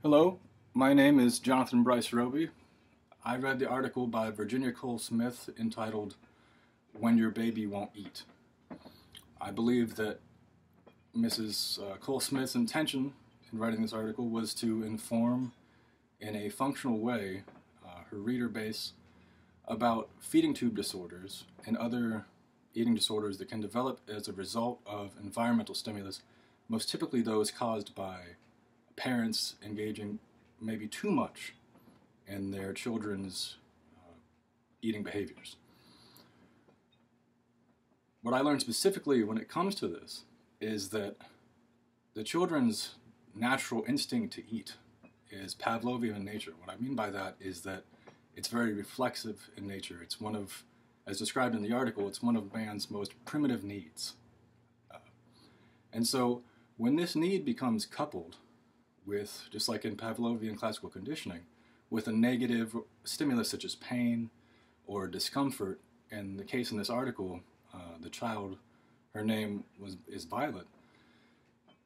Hello, my name is Jonathan Bryce Roby. I read the article by Virginia Cole Smith entitled When Your Baby Won't Eat. I believe that Mrs. Cole Smith's intention in writing this article was to inform in a functional way her reader base about feeding tube disorders and other eating disorders that can develop as a result of environmental stimulus, most typically those caused by parents engaging maybe too much in their children's eating behaviors. What I learned specifically when it comes to this is that the children's natural instinct to eat is Pavlovian in nature. What I mean by that is that it's very reflexive in nature. It's one of, as described in the article, it's one of man's most primitive needs. And so when this need becomes coupled with, just like in Pavlovian classical conditioning, with a negative stimulus such as pain or discomfort, in the case in this article, the child, her name is Violet,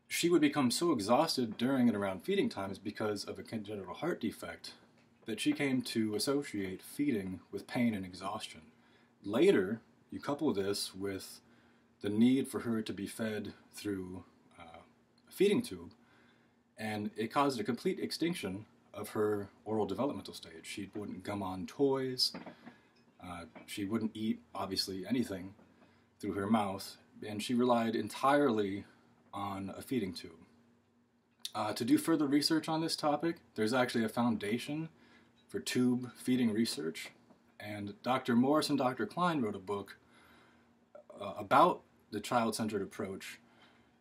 she would become so exhausted during and around feeding times because of a congenital heart defect that she came to associate feeding with pain and exhaustion. Later, you couple this with the need for her to be fed through a feeding tube, and it caused a complete extinction of her oral developmental stage. She wouldn't gum on toys, she wouldn't eat, obviously, anything through her mouth, and she relied entirely on a feeding tube. To do further research on this topic, there's actually a foundation for tube feeding research, and Dr. Morris and Dr. Klein wrote a book about the child-centered approach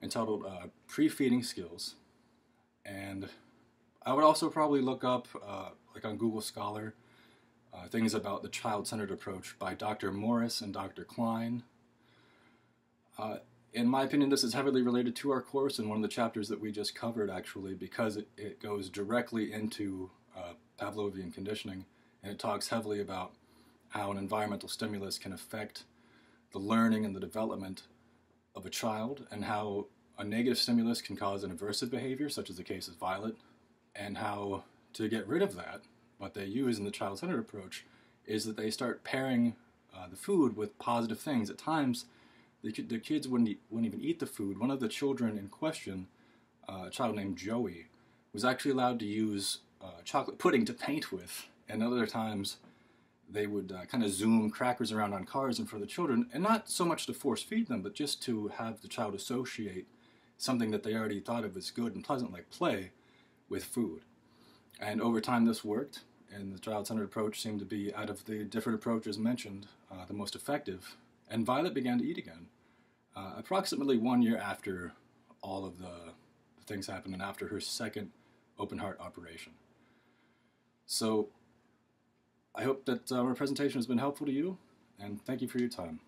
entitled Pre-Feeding Skills. And I would also probably look up, like on Google Scholar, things about the child-centered approach by Dr. Morris and Dr. Klein. In my opinion, this is heavily related to our course and one of the chapters that we just covered, actually, because it goes directly into Pavlovian conditioning, and it talks heavily about how an environmental stimulus can affect the learning and the development of a child, and how a negative stimulus can cause an aversive behavior, such as the case of Violet, and how to get rid of that, what they use in the child-centered approach is that they start pairing the food with positive things. At times, the kids wouldn't even eat the food. One of the children in question, a child named Joey, was actually allowed to use chocolate pudding to paint with, and other times they would kind of zoom crackers around on cars in front of the children, and not so much to force feed them, but just to have the child associate something that they already thought of as good and pleasant, like play, with food. And over time this worked, and the child-centered approach seemed to be, out of the different approaches mentioned, the most effective. And Violet began to eat again, approximately 1 year after all of the things happened and after her second open heart operation. So I hope that our presentation has been helpful to you, and thank you for your time.